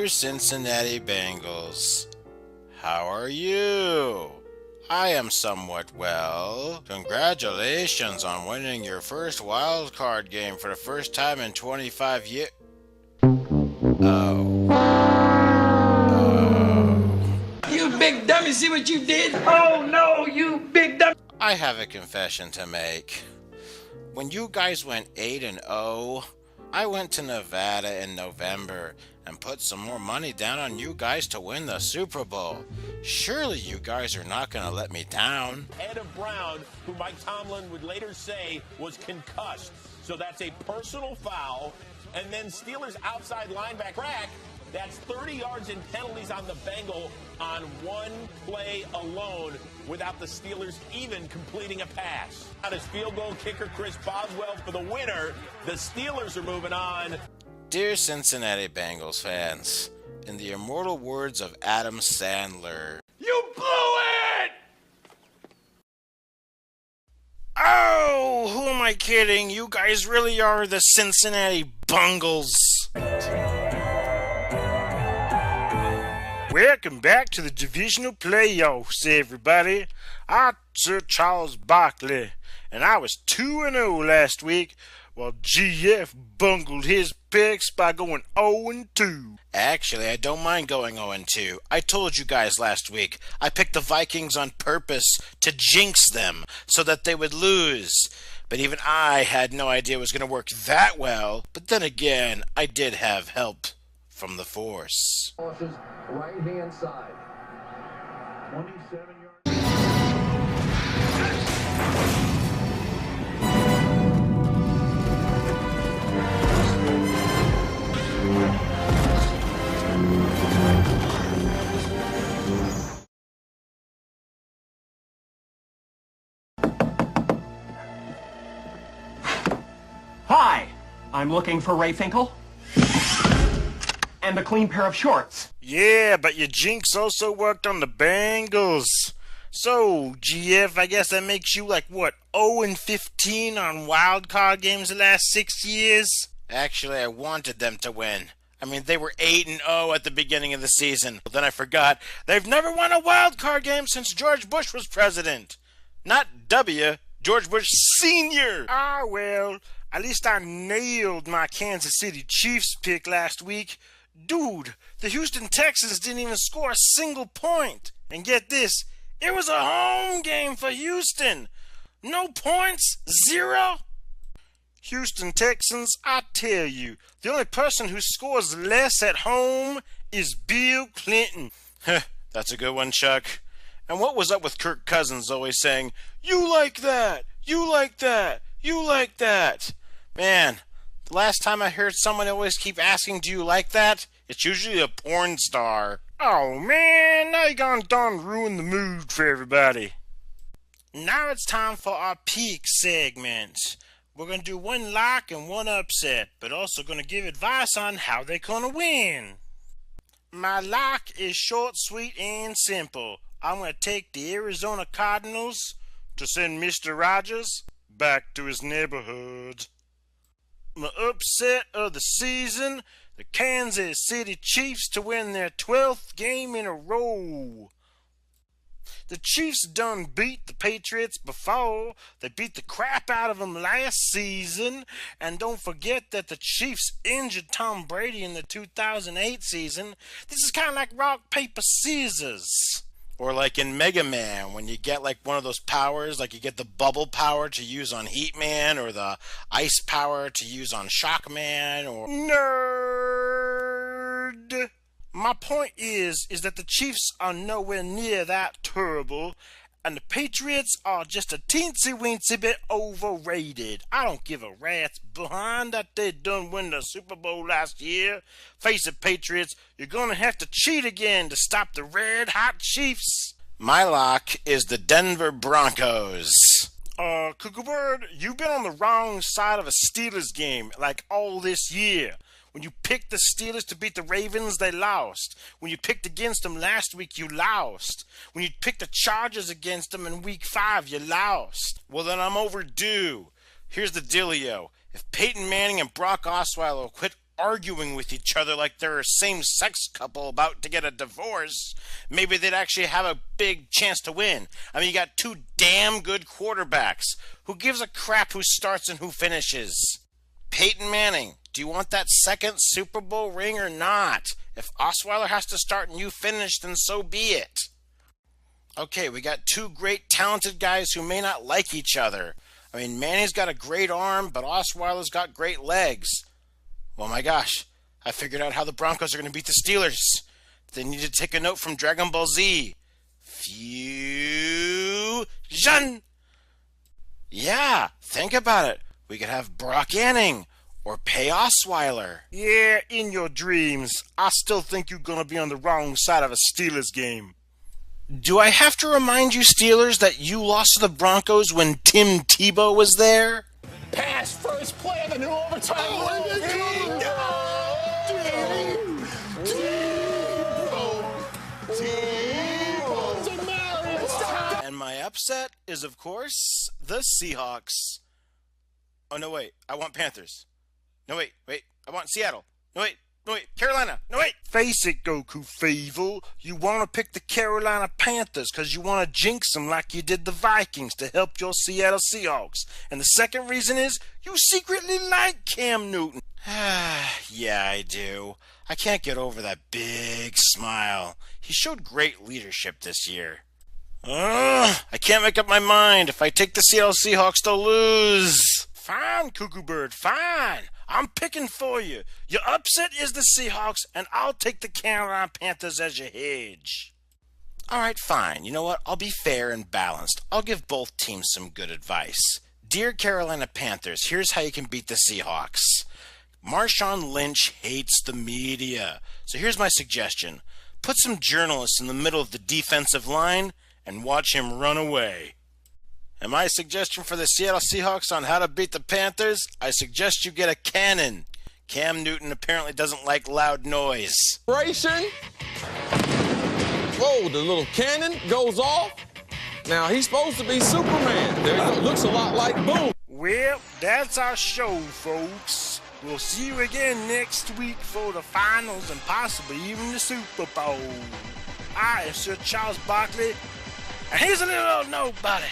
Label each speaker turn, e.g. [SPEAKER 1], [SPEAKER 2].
[SPEAKER 1] Dear Cincinnati Bengals, how are you? I am somewhat well. Congratulations on winning your first wild card game for the first time in 25 years.
[SPEAKER 2] You big dummy, see what you did? Oh no, you big dummy!
[SPEAKER 1] I have a confession to make. When you guys went 8-0, I went to Nevada in November and put some more money down on you guys to win the Super Bowl. Surely you guys are not going to let me down.
[SPEAKER 3] Head of Brown, who Mike Tomlin would later say was concussed. So that's a personal foul. And then Steelers outside linebacker rack. That's 30 yards in penalties on the Bengal on one play alone without the Steelers even completing a pass. Out his field goal kicker Chris Boswell for the winner. The Steelers are moving on.
[SPEAKER 1] Dear Cincinnati Bengals fans, in the immortal words of Adam Sandler,
[SPEAKER 2] You blew it!
[SPEAKER 1] oh, who am I kidding? You guys really are the Cincinnati Bungles. Welcome back to the Divisional playoffs, everybody. I'm Sir Charles Barkley, and I was 2-0 last week, while GF bungled his picks by going 0-2. Actually, I don't mind going 0-2. I told you guys last week, I picked the Vikings on purpose to jinx them so that they would lose. But even I had no idea it was going to work that well. But then again, I did have help from the Force.
[SPEAKER 4] Right hand side. 27 yards.
[SPEAKER 5] Hi, I'm looking for Ray Finkel. And a clean pair of shorts.
[SPEAKER 1] Yeah, but your jinx also worked on the Bengals. So, GF, I guess that makes you like, what, 0-15 on wild card games the last 6 years? Actually, I wanted them to win. I mean, they were 8-0 at the beginning of the season. But then I forgot, they've never won a wild card game since George Bush was president. Not W, George Bush Sr. Ah, well, at least I nailed my Kansas City Chiefs pick last week. Dude, the Houston Texans didn't even score a single point. And get this, it was a home game for Houston. No points, 0. Houston Texans, I tell you, the only person who scores less at home is Bill Clinton. That's a good one, Chuck. And what was up with Kirk Cousins always saying, you like that, you like that, you like that? Man, the last time I heard someone always keep asking, do you like that? It's usually a porn star. Oh man, now you gone done ruin the mood for everybody. Now it's time for our peak segment. We're going to do one lock and one upset, but also going to give advice on how they're going to win. My lock is short, sweet, and simple. I'm going to take the Arizona Cardinals to send Mr. Rogers back to his neighborhood. My upset of the season, the Kansas City Chiefs to win their 12th game in a row. The Chiefs done beat the Patriots before. They beat the crap out of them last season. And don't forget that the Chiefs injured Tom Brady in the 2008 season. This is kind of like rock, paper, scissors. Or like in Mega Man, when you get like one of those powers, like you get the bubble power to use on Heat Man, or the ice power to use on Shock Man, or nerd. My point is that the Chiefs are nowhere near that terrible, and the Patriots are just a teensy-weensy bit overrated. I don't give a rat's behind that they done win the Super Bowl last year. Face it, Patriots, you're gonna have to cheat again to stop the red-hot Chiefs. My lock is the Denver Broncos. Cuckoo Bird, you've been on the wrong side of a Steelers game like all this year. When you picked the Steelers to beat the Ravens, they lost. When you picked against them last week, you lost. When you picked the Chargers against them in Week 5, you lost. Well, then I'm overdue. Here's the dealio. If Peyton Manning and Brock Osweiler quit arguing with each other like they're a same-sex couple about to get a divorce, maybe they'd actually have a big chance to win. I mean, you got two damn good quarterbacks. Who gives a crap who starts and who finishes? Peyton Manning, do you want that second Super Bowl ring or not? If Osweiler has to start and you finish, then so be it. Okay, we got two great talented guys who may not like each other. I mean, Manning's got a great arm, but Osweiler's got great legs. Well, my gosh, I figured out how the Broncos are going to beat the Steelers. They need to take a note from Dragon Ball Z. Fusion! Yeah, think about it. We could have Brock Anning or pay Osweiler. Yeah, in your dreams. I still think you're going to be on the wrong side of a Steelers game. Do I have to remind you, Steelers, that you lost to the Broncos when Tim Tebow was there?
[SPEAKER 3] Pass first play of the new overtime.
[SPEAKER 1] And my upset is, of course, the Seahawks. Oh, no, wait. I want Panthers. No, wait. I want Seattle. No, wait. Carolina. No, wait. Face it, GokuFievel. You want to pick the Carolina Panthers because you want to jinx them like you did the Vikings to help your Seattle Seahawks. And the second reason is you secretly like Cam Newton. Yeah, I do. I can't get over that big smile. He showed great leadership this year. I can't make up my mind. If I take the Seattle Seahawks, they'll lose. Fine, Cuckoo Bird, fine. I'm picking for you. Your upset is the Seahawks, and I'll take the Carolina Panthers as your hedge. All right, fine. You know what? I'll be fair and balanced. I'll give both teams some good advice. Dear Carolina Panthers, here's how you can beat the Seahawks. Marshawn Lynch hates the media. So here's my suggestion. Put some journalists in the middle of the defensive line and watch him run away. And my suggestion for the Seattle Seahawks on how to beat the Panthers, I suggest you get a cannon. Cam Newton apparently doesn't like loud noise.
[SPEAKER 6] Whoa, the little cannon goes off. Now he's supposed to be Superman. There you go. Looks a lot like Boom.
[SPEAKER 1] Well, that's our show, folks. We'll see you again next week for the finals and possibly even the Super Bowl. I am Sir Charles Barkley, and here's a little old nobody.